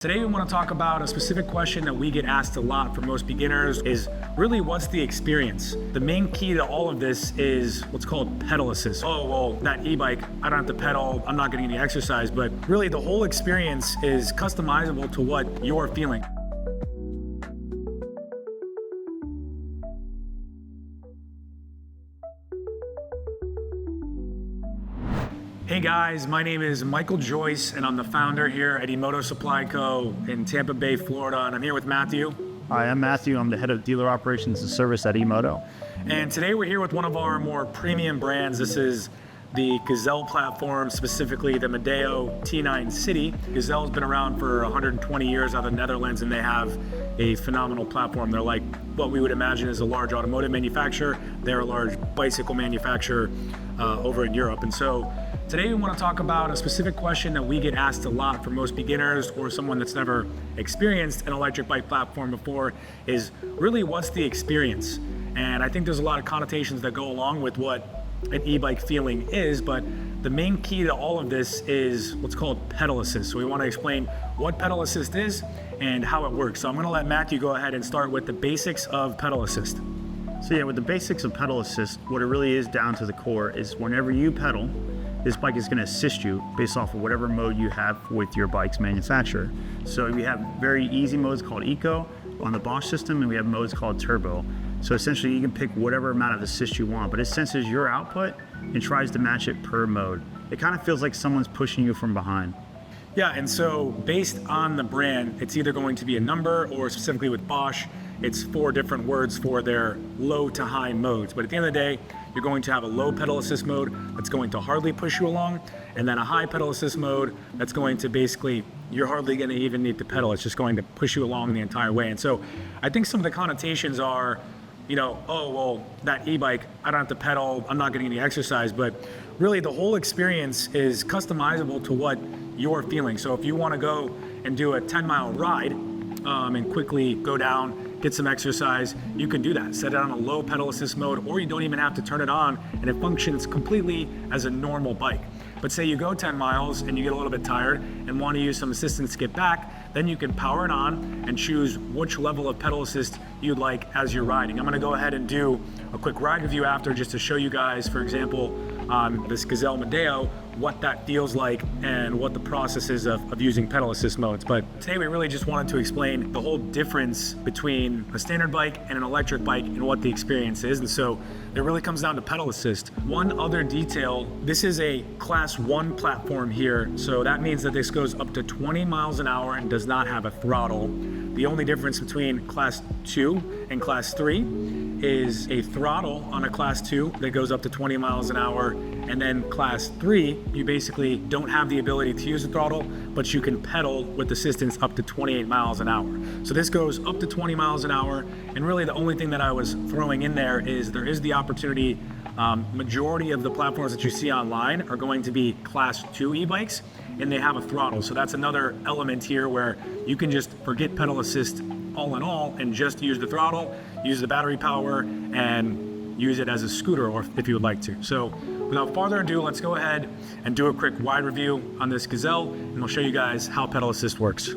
Today we want to talk about a specific question that we get asked a lot from most beginners is really what's the experience? The main key to all of this is what's called pedal assist. Oh, well, that e-bike, I don't have to pedal, I'm not getting any exercise, but really the whole experience is customizable to what you're feeling. Hey guys, my name is Michael Joyce and I'm the founder here at EMOTO Supply Co in Tampa Bay, Florida, and I'm here with Matthew. Hi, I'm Matthew. I'm the head of dealer operations and service at EMOTO. And today we're here with one of our more premium brands. This is the Gazelle platform, specifically the Medeo T9 City. Gazelle's been around for 120 years out of the Netherlands, and they have a phenomenal platform. They're like what we would imagine is a large automotive manufacturer. They're a large bicycle manufacturer over in Europe. And so today we want to talk about a specific question that we get asked a lot from most beginners or someone that's never experienced an electric bike platform before is really what's the experience? And I think there's a lot of connotations that go along with what an e-bike feeling is, but the main key to all of this is what's called pedal assist. So we want to explain what pedal assist is and how it works. So I'm going to let Matthew go ahead and start with the basics of pedal assist. So yeah, with the basics of pedal assist, what it really is down to the core is whenever you pedal, this bike is going to assist you based off of whatever mode you have with your bike's manufacturer. So we have very easy modes called Eco on the Bosch system, and we have modes called Turbo. So essentially you can pick whatever amount of assist you want, but it senses your output and tries to match it per mode. It kind of feels like someone's pushing you from behind. Yeah, and so based on the brand, it's either going to be a number or specifically with Bosch, it's 4 different words for their low to high modes. But at the end of the day, you're going to have a low pedal assist mode that's going to hardly push you along, and then a high pedal assist mode that's going to basically, you're hardly going to even need to pedal. It's just going to push you along the entire way. And so I think some of the connotations are, you know, oh, well, that e-bike, I don't have to pedal, I'm not getting any exercise, but really the whole experience is customizable to what you're feeling. So if you want to go and do a 10-mile ride and quickly go down, get some exercise, you can do that. Set it on a low pedal assist mode, or you don't even have to turn it on, and it functions completely as a normal bike. But say you go 10 miles and you get a little bit tired and want to use some assistance to get back, then you can power it on and choose which level of pedal assist you'd like as you're riding. I'm going to go ahead and do a quick ride review after, just to show you guys, for example, on this Gazelle Medeo, what that feels like and what the process is of using pedal assist modes. But today we really just wanted to explain the whole difference between a standard bike and an electric bike and what the experience is. And so it really comes down to pedal assist. One other detail, this is a class 1 platform here. So that means that this goes up to 20 miles an hour and does not have a throttle. The only difference between class 2 and class 3 is a throttle on a class 2 that goes up to 20 miles an hour, and then class 3 you basically don't have the ability to use the throttle, but you can pedal with assistance up to 28 miles an hour. So this goes up to 20 miles an hour, and really the only thing that I was throwing in there is the opportunity, majority of the platforms that you see online are going to be class 2 e-bikes, and they have a throttle. So that's another element here where you can just forget pedal assist all in all and just use the throttle, use the battery power, and use it as a scooter, or if you would like to. So without further ado, let's go ahead and do a quick wide review on this Gazelle, and we'll show you guys how pedal assist works.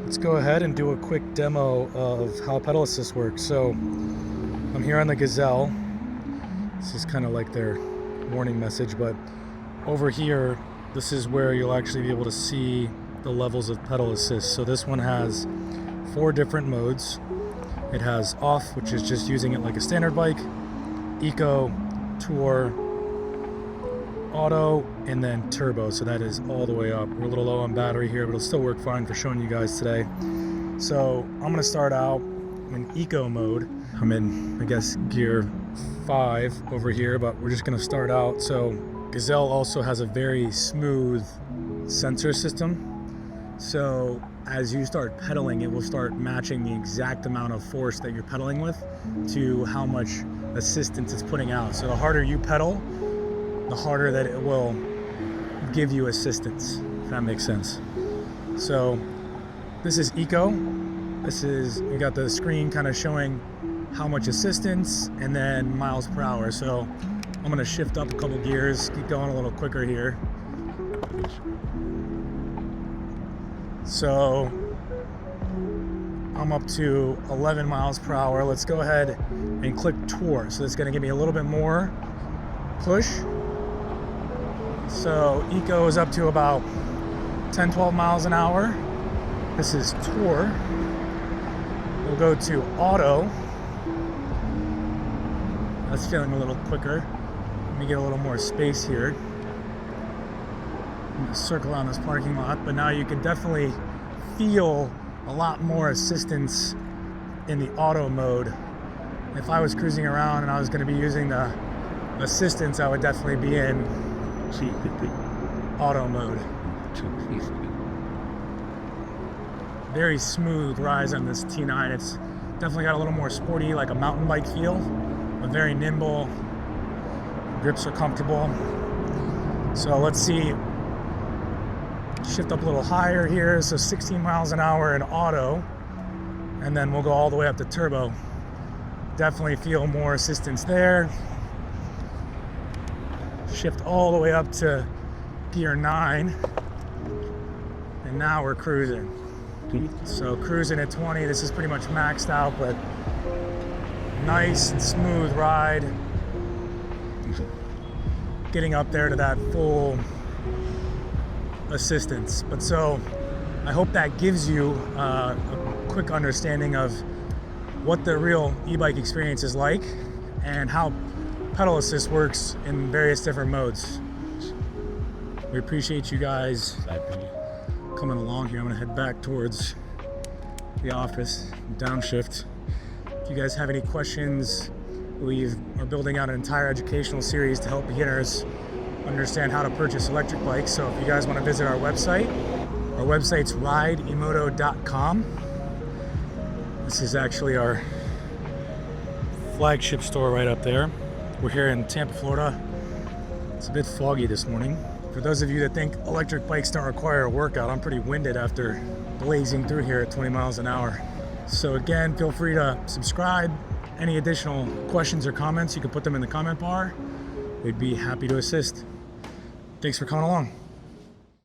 Let's go ahead and do a quick demo of how pedal assist works. So I'm here on the Gazelle. This is kind of like their warning message, but over here, this is where you'll actually be able to see the levels of pedal assist. So this one has 4 different modes. It has off, which is just using it like a standard bike, Eco, Tour, Auto, and then Turbo. So that is all the way up. We're a little low on battery here, but it'll still work fine for showing you guys today. So I'm gonna start out in Eco mode. I'm in, I guess, gear 5 over here, but we're just gonna start out. So Gazelle also has a very smooth sensor system. So as you start pedaling, it will start matching the exact amount of force that you're pedaling with to how much assistance it's putting out. So the harder you pedal, the harder that it will give you assistance, if that makes sense. So this is Eco. You got the screen kind of showing how much assistance and then miles per hour. So I'm gonna shift up a couple gears, keep going a little quicker here. So I'm up to 11 miles per hour. Let's go ahead and click tour. So it's gonna give me a little bit more push. So Eco is up to about 10, 12 miles an hour. This is tour. We'll go to auto. That's feeling a little quicker. Let me get a little more space here. I'm gonna circle around this parking lot, but now you can definitely feel a lot more assistance in the auto mode. If I was cruising around and I was going to be using the assistance, I would definitely be in auto mode. Very smooth rise on this T9. It's definitely got a little more sporty, like a mountain bike feel, but very nimble. Grips are comfortable. So let's see. Shift up a little higher here, so 16 miles an hour in auto, and then we'll go all the way up to turbo. Definitely feel more assistance there. Shift all the way up to gear 9, and now we're cruising. So cruising at 20, this is pretty much maxed out, but nice and smooth ride. Getting up there to that full assistance. But so I hope that gives you a quick understanding of what the real e-bike experience is like and how pedal assist works in various different modes. We appreciate you guys coming along here. I'm gonna head back towards the office, downshift. If you guys have any questions, we are building out an entire educational series to help beginners understand how to purchase electric bikes. So if you guys want to visit our website's rideemoto.com. This is actually our flagship store right up there. We're here in Tampa, Florida. It's a bit foggy this morning. For those of you that think electric bikes don't require a workout, I'm pretty winded after blazing through here at 20 miles an hour. So again, feel free to subscribe. Any additional questions or comments, you can put them in the comment bar. We'd be happy to assist. Thanks for coming along.